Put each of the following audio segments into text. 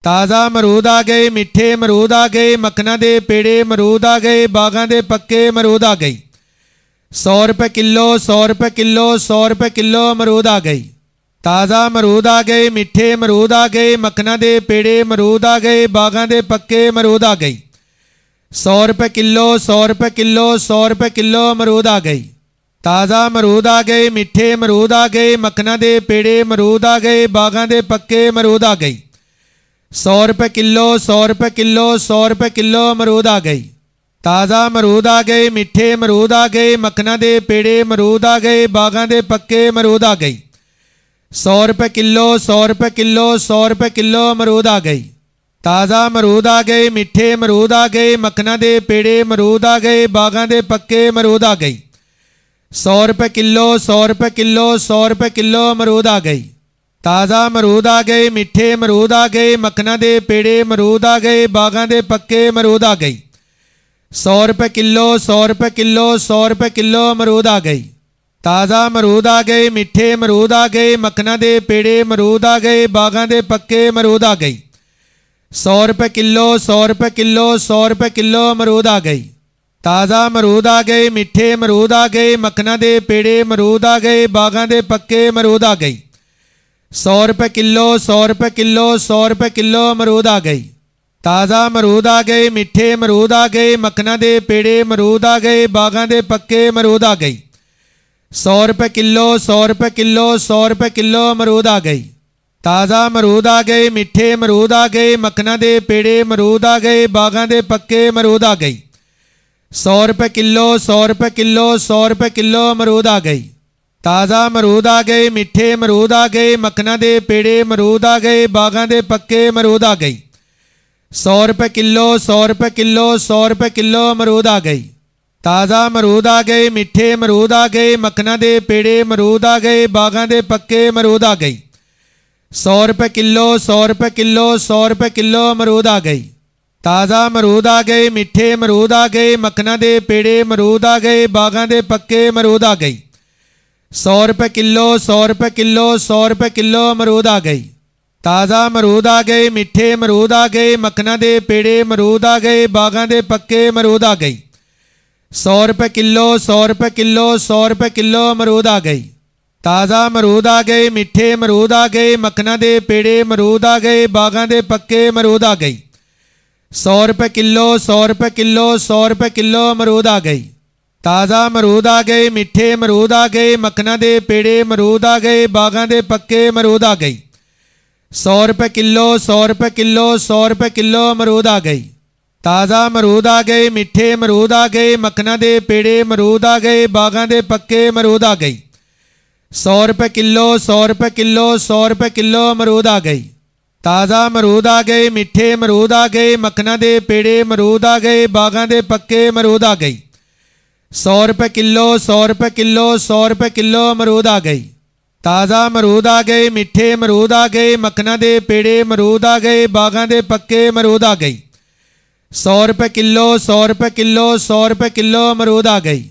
ताज़ा अमरूद आ गए, मिठे अमरूद आ गए, मखना दे पेड़े अमरूद आ गए, बागां दे पक्के अमरूद आ गई। 100 रुपये किलो, 100 रुपये किलो, 100 रुपये किलो अमरूद आ गई। ताज़ा अमरूद आ गए, मिठे अमरूद आ गए, मखना दे पेड़े अमरूद आ गए, बागां दे पक्के अमरूद आ गई। 100 रुपये किलो, 100 रुपये किलो, 100 रुपये किलो अमरूद आ गई। ताज़ा अमरूद आ गए, मिठे अमरूद आ गए, मखना दे पेड़े अमरूद आ गए, बागां दे पक्के अमरूद आ गई। 100 रुपये किलो, 100 रुपये किलो, 100 रुपये किलो अमरूद आ गई। ताज़ा अमरूद आ गए, मिठे अमरूद आ गए, मखना दे पेड़े अमरूद आ गए, बागां दे पक्के अमरूद आ गई। 100 रुपये किलो, 100 रुपये किलो, 100 रुपये किलो अमरूद आ गई। ताज़ा अमरूद आ गए, मिठे अमरूद आ गए, मखना दे पेड़े अमरूद आ गए, बागां दे पक्के अमरूद आ गई। 100 रुपये किलो, 100 रुपये किलो, 100 रुपये किलो अमरूद आ गई। ताज़ा अमरूद आ गए, मिठे अमरूद आ गए, मखना दे पेड़े अमरूद आ गए, बागां दे पक्के अमरूद आ गई। 100 रुपये किलो, 100 रुपये किलो, 100 रुपये किलो अमरूद आ गई। ताज़ा अमरूद आ गए, मिठे अमरूद आ गए, मखना दे पेड़े अमरूद आ गए, बागां दे पक्के अमरूद आ गई। 100 रुपये किलो, 100 रुपये किलो, 100 रुपये किलो अमरूद आ गई। ताज़ा अमरूद आ गए, मिठे अमरूद आ गए, मखना दे पेड़े अमरूद आ गए, बागां दे पक्के अमरूद आ गई। 100 रुपये किलो, 100 रुपये किलो, 100 रुपये किलो अमरूद आ गई। ताज़ा अमरूद आ गए, मिठे अमरूद आ गए, मखना दे पेड़े अमरूद आ गए, बागां दे पक्के अमरूद आ गई। 100 रुपये किलो, 100 रुपये किलो, 100 रुपये किलो अमरूद आ गई। ताज़ा अमरूद आ गए, मिठे अमरूद आ गए, मखना दे पेड़े अमरूद आ गए, बागां दे पक्के अमरूद आ गई। 100 रुपये किलो, 100 रुपये किलो, 100 रुपये किलो अमरूद आ गई। ताज़ा अमरूद आ गए, मिठे अमरूद आ गए, मखना दे पेड़े अमरूद आ गए, बागां दे पक्के अमरूद आ गई। 100 रुपये किलो, 100 रुपये किलो, 100 रुपये किलो अमरूद आ गई। ताज़ा अमरूद आ गए, मिठे अमरूद आ गए, मखना दे पेड़े अमरूद आ गए, बागां दे पक्के अमरूद आ गई। 100 रुपये किलो, 100 रुपये किलो, 100 रुपये किलो अमरूद आ गई। ताज़ा अमरूद आ गए, मिठे अमरूद आ गए, मखना दे पेड़े अमरूद आ गए, बागां दे पक्के अमरूद आ गई। 100 रुपये किलो, 100 रुपये किलो, 100 रुपये किलो अमरूद आ गई। ताज़ा अमरूद आ गए, मिठे अमरूद आ गए, मखना दे पेड़े अमरूद आ गए, बागां दे पक्के अमरूद आ गई। 100 रुपये किलो, 100 रुपये किलो, 100 रुपये किलो अमरूद आ गई। ताज़ा अमरूद आ गए, मिठे अमरूद आ गए, मखना दे पेड़े अमरूद आ गए, बागां दे पक्के अमरूद आ गई। 100 रुपये किलो, 100 रुपये किलो, 100 रुपये किलो अमरूद आ गई। ताज़ा अमरूद आ गए, मिठे अमरूद आ गए, मखना दे पेड़े अमरूद आ गए, बागां दे पक्के अमरूद आ गई। 100 रुपये किलो, 100 रुपये किलो, 100 रुपये किलो अमरूद आ गई। ताज़ा अमरूद आ गए, मिठे अमरूद आ गए, मखना दे पेड़े अमरूद आ गए, बागां दे पक्के अमरूद आ गई। 100 रुपये किलो, 100 रुपये किलो, 100 रुपये किलो अमरूद आ गई। ताज़ा अमरूद आ गए, मिठे अमरूद आ गए, मखना दे पेड़े अमरूद आ गए, बागां दे पक्के अमरूद आ गई। 100 रुपये किलो, 100 रुपये किलो, 100 रुपये किलो अमरूद आ गई। ताज़ा अमरूद आ गए, मिठे अमरूद आ गए, मखना दे पेड़े अमरूद आ गए, बागां दे पक्के अमरूद आ गई। 100 रुपये किलो, 100 रुपये किलो, 100 रुपये किलो अमरूद आ गई।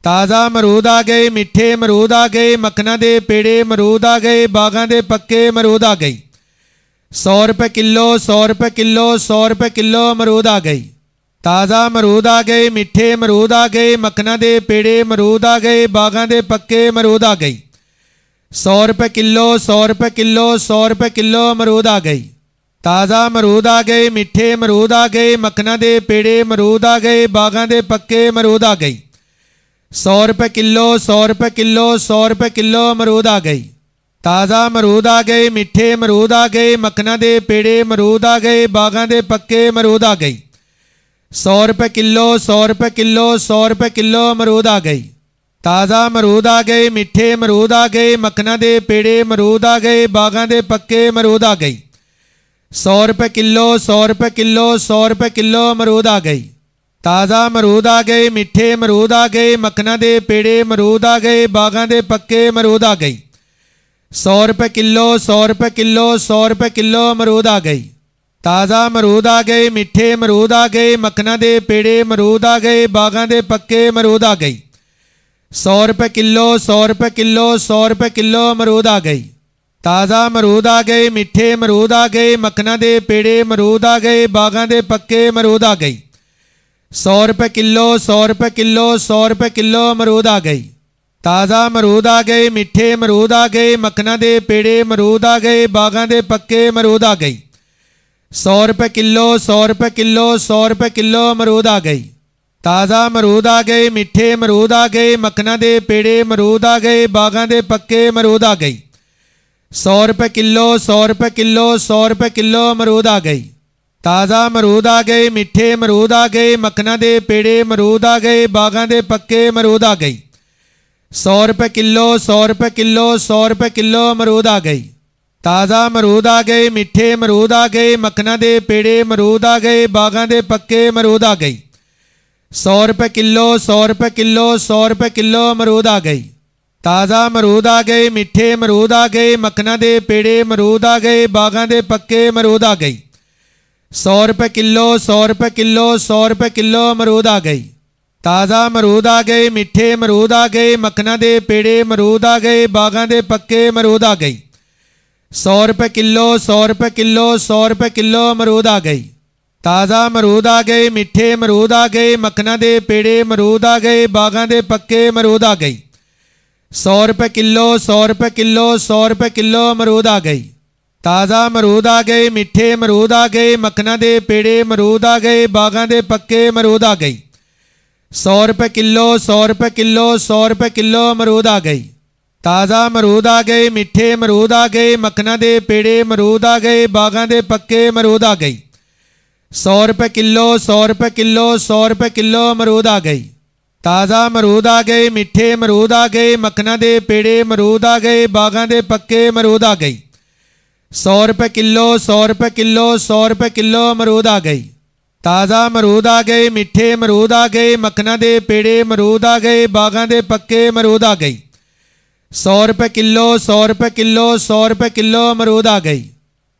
ताज़ा अमरूद आ गए, मिठे अमरूद आ गए, मखना दे पेड़े अमरूद आ गए, बागां दे पक्के अमरूद आ गई। 100 रुपये किलो, 100 रुपये किलो, 100 रुपये किलो अमरूद आ गई। ताज़ा अमरूद आ गए, मिठे अमरूद आ गए, मखना दे पेड़े अमरूद आ गए, बागां दे पक्के अमरूद आ गई। 100 रुपये किलो, 100 रुपये किलो, 100 रुपये किलो अमरूद आ गई। ताज़ा अमरूद आ गए, मिठे अमरूद आ गए, मखना दे पेड़े अमरूद आ गए, बागां दे पक्के अमरूद आ गई। 100 रुपये किलो, 100 रुपये किलो, 100 रुपये किलो अमरूद आ गई। ताज़ा अमरूद आ गए, मिठे अमरूद आ गए, मखना दे पेड़े अमरूद आ गए, बागां दे पक्के अमरूद आ गई। 100 रुपये किलो, 100 रुपये किलो, 100 रुपये किलो अमरूद आ गई। ताज़ा अमरूद आ गए, मिठे अमरूद आ गए, मखना दे पेड़े अमरूद आ गए, बागां दे पक्के अमरूद आ गई। 100 रुपये किलो, 100 रुपये किलो, 100 रुपये किलो अमरूद आ गई। ताज़ा अमरूद आ गए, मिठे अमरूद आ गए, मखना दे पेड़े अमरूद आ गए, बागां दे पक्के अमरूद आ गई। 100 रुपये किलो, 100 रुपये किलो, 100 रुपये किलो अमरूद आ गई। ताज़ा अमरूद आ गए, मिठे अमरूद आ गए, मखना दे पेड़े अमरूद आ गए, बागां दे पक्के अमरूद आ गई। 100 रुपये किलो, 100 रुपये किलो, 100 रुपये किलो अमरूद आ गई। ਤਾਜ਼ਾ ਅਮਰੂਦ ਆ ਗਏ, ਮਿੱਠੇ ਅਮਰੂਦ ਆ ਗਏ, ਮੱਖਣਾਂ ਦੇ ਪੇੜੇ ਅਮਰੂਦ ਆ ਗਏ, ਬਾਗਾਂ ਦੇ ਪੱਕੇ ਅਮਰੂਦ ਆ ਗਏ। 100 रुपये किलो, 100 रुपये किलो, 100 रुपये किलो अमरूद आ गई। ताज़ा अमरूद आ गए, मिठे अमरूद आ गए, मक्खना दे पेड़े अमरूद आ गए, बागां दे पक्के अमरूद आ गई। 100 रुपये किलो, 100 रुपये किलो, 100 रुपये किलो अमरूद आ गई। ताज़ा अमरूद आ गए, मिठे अमरूद आ गए, मक्खना दे पेड़े अमरूद आ गए, बागां दे पक्के अमरूद आ गई। 100 रुपये किलो, 100 रुपये किलो, 100 रुपये किलो अमरूद आ गई। ताज़ा अमरूद आ गए, मिठे अमरूद आ गए, मक्खना दे पेड़े अमरूद आ गए, बागां दे पक्के अमरूद आ गई। 100 रुपये किलो, 100 रुपये किलो, 100 रुपये किलो अमरूद आ गई। ताज़ा अमरूद आ गए, मिठे अमरूद आ गए, मक्खना दे पेड़े अमरूद आ गए, बागां दे पक्के अमरूद आ गई। 100 रुपये किलो, 100 रुपये किलो, 100 रुपये किलो अमरूद आ गई। ताज़ा अमरूद आ गए, मिठे अमरूद आ गए, मक्खना दे पेड़े अमरूद आ गए, बागां दे पक्के अमरूद आ गई। 100 रुपये किलो, 100 रुपये किलो, 100 रुपये किलो अमरूद आ गई। ताज़ा अमरूद आ गए, मिठे अमरूद आ गए, मक्खना दे पेड़े अमरूद आ गए, बागां दे पक्के अमरूद आ गई। 100 रुपये किलो, 100 रुपये किलो, 100 रुपये किलो अमरूद आ गई। ताज़ा अमरूद आ गए, मिठे अमरूद आ गए, मक्खना दे पेड़े अमरूद आ गए, बागां दे पक्के अमरूद आ गई। 100 रुपये किलो, 100 रुपये किलो, 100 रुपये किलो अमरूद आ गई। ताज़ा अमरूद आ गए, मिठे अमरूद आ गए, मक्खना दे पेड़े अमरूद आ गए, बागां दे पक्के अमरूद आ गई। 100 रुपये किलो, 100 रुपये किलो, 100 रुपये किलो अमरूद आ गई। ताज़ा अमरूद आ गए, मिठे अमरूद आ गए, मक्खना दे पेड़े अमरूद आ गए, बागां दे पक्के अमरूद आ गई। 100 रुपये किलो, 100 रुपये किलो, 100 रुपये किलो अमरूद आ गई। ताज़ा अमरूद आ गए, मिठे अमरूद आ गए, मक्खना दे पेड़े अमरूद आ गए, बागां दे पक्के अमरूद आ गई। 100 रुपये किलो, 100 रुपये किलो, 100 रुपये किलो अमरूद आ गई। ताज़ा अमरूद आ गए, मिठे अमरूद आ गए, मक्खना दे पेड़े अमरूद आ गए, बागां दे पक्के अमरूद आ गई। 100 रुपये किलो, 100 रुपये किलो, 100 रुपये किलो अमरूद आ गई।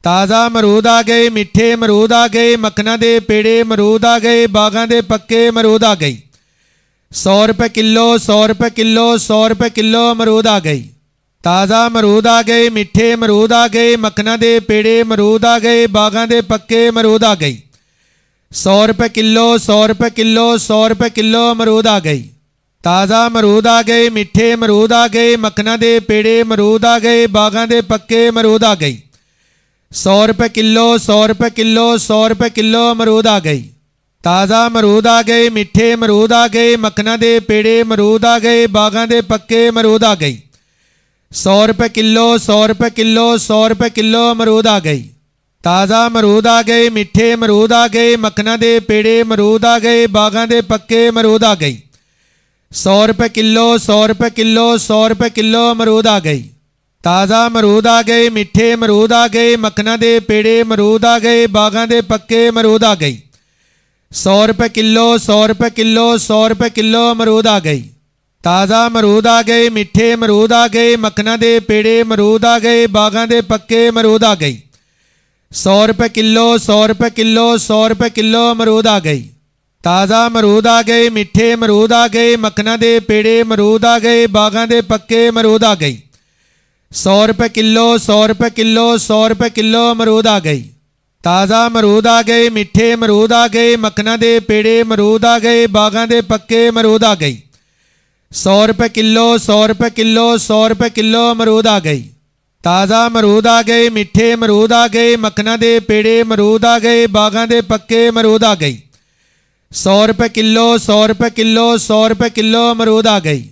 ताज़ा अमरूद आ गए, मिठे अमरूद आ गए, मक्खना दे पेड़े अमरूद आ गए, बागां दे पक्के अमरूद आ गई। 100 रुपये किलो, 100 रुपये किलो, 100 रुपये किलो अमरूद आ गई। ताज़ा अमरूद आ गए, मिठे अमरूद आ गए, मक्खना दे पेड़े अमरूद आ गए, बागां दे पक्के अमरूद आ गई। 100 रुपये किलो, 100 रुपये किलो, 100 रुपये किलो अमरूद आ गई। ताज़ा अमरूद आ गए, मिठे अमरूद आ गए, मक्खना दे पेड़े अमरूद आ गए, बागां दे पक्के अमरूद आ गई। 100 रुपये किलो, 100 रुपये किलो, 100 रुपये किलो अमरूद आ गई। ताज़ा अमरूद आ गए, मिठे अमरूद आ गए, मक्खना दे पेड़े अमरूद आ गए, बागां दे पक्के अमरूद आ गई। 100 रुपये किलो, 100 रुपये किलो, 100 रुपये किलो अमरूद आ गई। ताज़ा अमरूद आ गए, मिठे अमरूद आ गए, मक्खना दे पेड़े अमरूद आ गए, बागां दे पक्के अमरूद आ गई। 100 रुपये किलो, 100 रुपये किलो, 100 रुपये किलो अमरूद आ गई। ताज़ा अमरूद आ गए, मिठे अमरूद आ गए, मक्खना दे पेड़े अमरूद आ गए, बागां दे पक्के अमरूद आ गई। 100 रुपये किलो, 100 रुपये किलो, 100 रुपये किलो अमरूद आ गई। ताज़ा अमरूद आ गए, मिठे अमरूद आ गए, मक्खना दे पेड़े अमरूद आ गए, बागां दे पक्के अमरूद आ गई। 100 रुपये किलो, 100 रुपये किलो, 100 रुपये किलो अमरूद आ गई। ताज़ा अमरूद आ गए, मिठे अमरूद आ गए, मक्खना दे पेड़े अमरूद आ गए, बागां दे पक्के अमरूद आ गई। 100 रुपये किलो, 100 रुपये किलो, 100 रुपये किलो अमरूद आ गई। ताज़ा अमरूद आ गए, मिठे अमरूद आ गए, मक्खना दे पेड़े अमरूद आ गए, बागां दे पक्के अमरूद आ गई। 100 रुपये किलो, 100 रुपये किलो, 100 रुपये किलो अमरूद आ गई। ताज़ा अमरूद आ गए, मिठे अमरूद आ गए, मक्खना दे पेड़े अमरूद आ गए, बागां दे पक्के अमरूद आ गई। 100 रुपये किलो, 100 रुपये किलो, 100 रुपये किलो अमरूद आ गई।